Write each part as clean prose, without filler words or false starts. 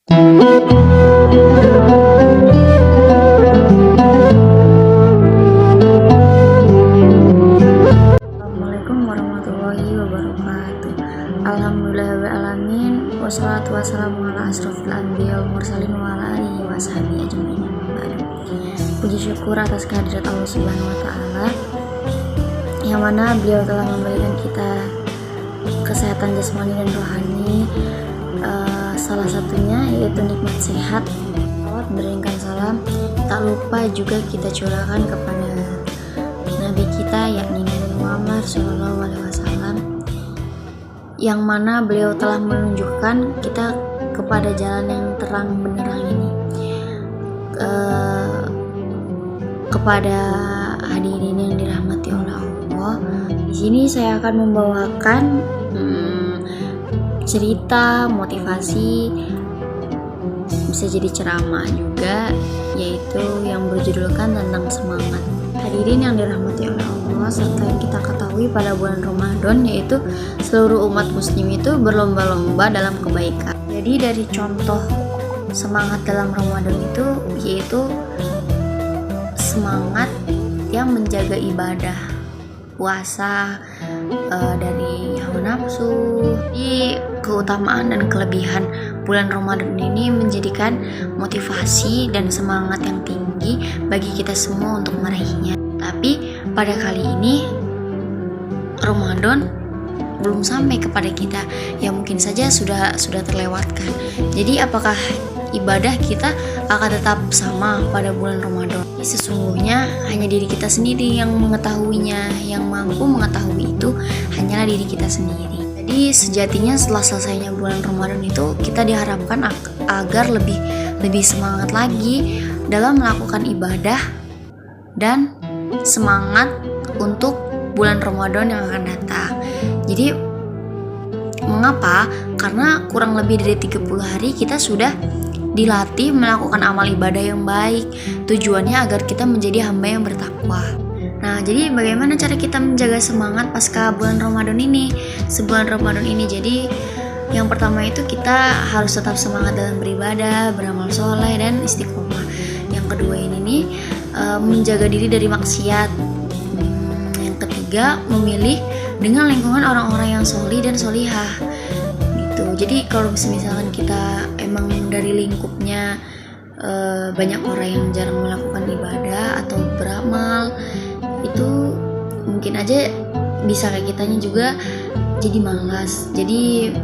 Assalamualaikum warahmatullahi wabarakatuh. Alhamdulillahirrahmanirrahim. Wassalatu wassalamu ala asrofil anbiya wal mursalin wa ala alihi wa sahbihi ajma'in. Puji syukur atas kehadirat Allah Subhanahu wa taala yang mana beliau telah memberikan kita kesehatan jasmani dan rohani, salah satunya yaitu nikmat sehat. Berikan salam, tak lupa juga kita curahkan kepada Nabi kita yakni Nabi Muhammad SAW, yang mana beliau telah menunjukkan kita kepada jalan yang terang benderang ini. Kepada hadirin yang dirahmati oleh Allah, di sini saya akan membawakan cerita motivasi, bisa jadi ceramah juga, yaitu yang berjudulkan tentang semangat. Hadirin yang dirahmati oleh Allah, serta yang kita ketahui pada bulan Ramadan, yaitu seluruh umat muslim itu berlomba-lomba dalam kebaikan. Jadi dari contoh semangat dalam Ramadan itu yaitu semangat yang menjaga ibadah puasa dari hawa nafsu. Di keutamaan dan kelebihan bulan Ramadan ini menjadikan motivasi dan semangat yang tinggi bagi kita semua untuk meraihnya. Tapi pada kali ini Ramadan belum sampai kepada kita, ya mungkin saja sudah terlewatkan. Jadi apakah ibadah kita akan tetap sama pada bulan Ramadan? Sesungguhnya hanya diri kita sendiri yang mengetahuinya, yang mampu mengetahui itu hanyalah diri kita sendiri. Jadi sejatinya setelah selesainya bulan Ramadan itu kita diharapkan agar lebih semangat lagi dalam melakukan ibadah dan semangat untuk bulan Ramadan yang akan datang. Jadi mengapa? Karena kurang lebih dari 30 hari kita sudah dilatih melakukan amal ibadah yang baik, tujuannya agar kita menjadi hamba yang bertakwa. Nah, jadi bagaimana cara kita menjaga semangat pasca bulan Ramadan ini, sebulan Ramadan ini? Jadi yang pertama itu kita harus tetap semangat dalam beribadah, beramal soleh dan istiqomah. Yang kedua ini nih menjaga diri dari maksiat. Yang ketiga memilih dengan lingkungan orang-orang yang solih dan solihah. Jadi kalau misalkan kita emang dari lingkupnya banyak orang yang jarang melakukan ibadah atau beramal, itu mungkin aja bisa kayak kitanya juga jadi malas. Jadi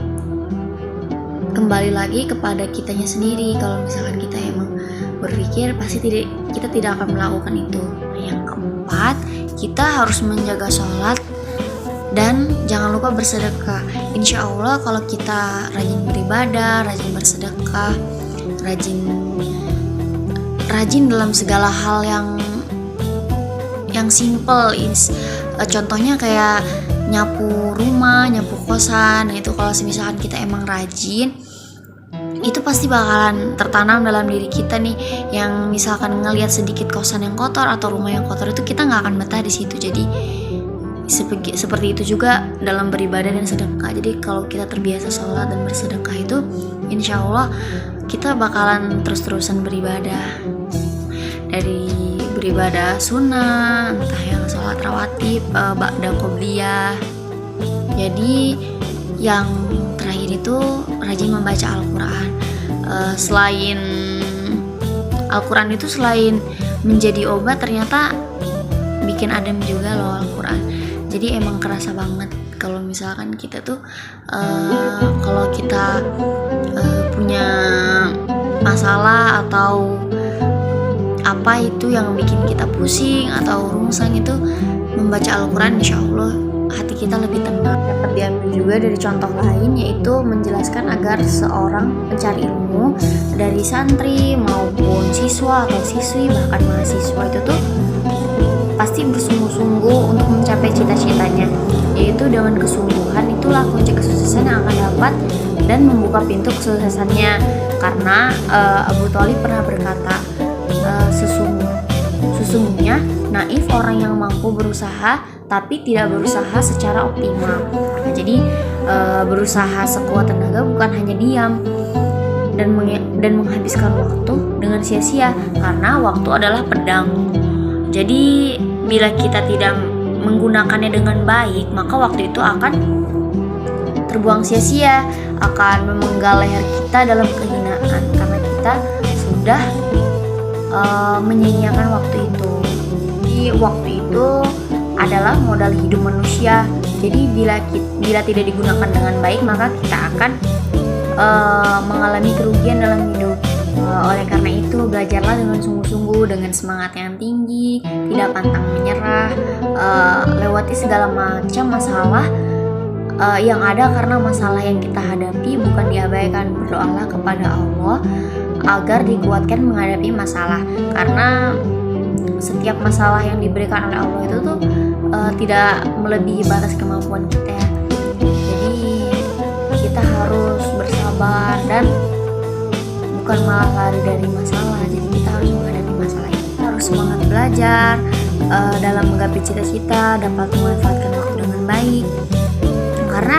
kembali lagi kepada kitanya sendiri. Kalau misalkan kita emang berpikir pasti kita tidak akan melakukan itu. Yang keempat, kita harus menjaga sholat dan jangan lupa bersedekah. Insya Allah kalau kita rajin beribadah, rajin bersedekah, rajin dalam segala hal yang simple, contohnya kayak nyapu rumah, nyapu kosan. Nah itu kalau misalkan kita emang rajin, itu pasti bakalan tertanam dalam diri kita nih. Yang misalkan ngelihat sedikit kosan yang kotor atau rumah yang kotor, itu kita nggak akan betah di situ. Jadi seperti itu juga dalam beribadah dan sedekah. Jadi kalau kita terbiasa sholat dan bersedekah itu, insya Allah kita bakalan terus-terusan beribadah. Dari beribadah sunnah, entah yang sholat rawatib, ba'da qobliyah. Jadi yang terakhir itu rajin membaca Al-Quran. Selain Al-Quran itu selain menjadi obat, ternyata bikin adem juga loh Al-Quran. Jadi emang kerasa banget kalau misalkan kita tuh kalau kita punya masalah atau apa itu yang bikin kita pusing atau rungsang, itu membaca Al-Quran, insya Allah hati kita lebih tenang. Dapat diambil juga dari contoh lain, yaitu menjelaskan agar seorang pencari ilmu dari santri maupun siswa atau siswi, bahkan mahasiswa itu tuh pasti bersungguh-sungguh untuk mencapai cita-citanya, yaitu dengan kesungguhan itulah kunci kesuksesan yang akan dapat dan membuka pintu kesuksesannya. Karena Abu Thalib pernah berkata, sesungguhnya naif orang yang mampu berusaha tapi tidak berusaha secara optimal. Nah, jadi berusaha sekuat tenaga bukan hanya diam, dan menghabiskan waktu dengan sia-sia, karena waktu adalah pedang. Jadi bila kita tidak menggunakannya dengan baik, maka waktu itu akan terbuang sia-sia, akan memenggal leher kita dalam kehinaan karena kita sudah menyia-nyiakan waktu itu. Jadi waktu itu adalah modal hidup manusia. Jadi bila tidak digunakan dengan baik, maka kita akan mengalami kerugian dalam hidup. Oleh karena itu, belajarlah dengan sungguh-sungguh, dengan semangat yang tinggi, tidak pantang menyerah, lewati segala macam masalah yang ada, karena masalah yang kita hadapi bukan diabaikan. Berdoalah kepada Allah agar dikuatkan menghadapi masalah, karena setiap masalah yang diberikan oleh Allah itu tuh tidak melebihi batas kemampuan kita ya. Jadi kita harus bersabar dan bukan malah lari dari masalah. Jadi kita harus menghadapi masalah itu. Kita harus semangat belajar dalam menggapai cita-cita, dapat memanfaatkan waktu dengan baik, karena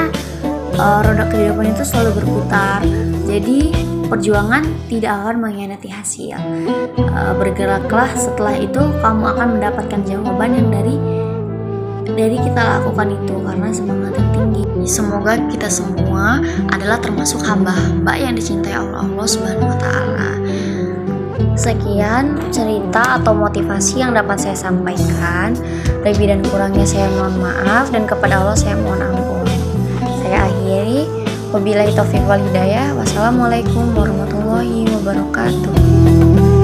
roda kehidupan itu selalu berputar. Jadi perjuangan tidak akan mengkhianati hasil. Bergeraklah, setelah itu kamu akan mendapatkan jawaban yang dari kita lakukan itu, karena semangat yang tinggi. Semoga kita semua adalah termasuk hamba-hamba yang dicintai Allah Subhanahu wa Ta'ala. Sekian cerita atau motivasi yang dapat saya sampaikan. Lebih dan kurangnya saya mohon maaf, dan kepada Allah saya mohon ampun. Saya akhiri. Wabillahi taufiq wal hidayah. Wassalamualaikum warahmatullahi wabarakatuh.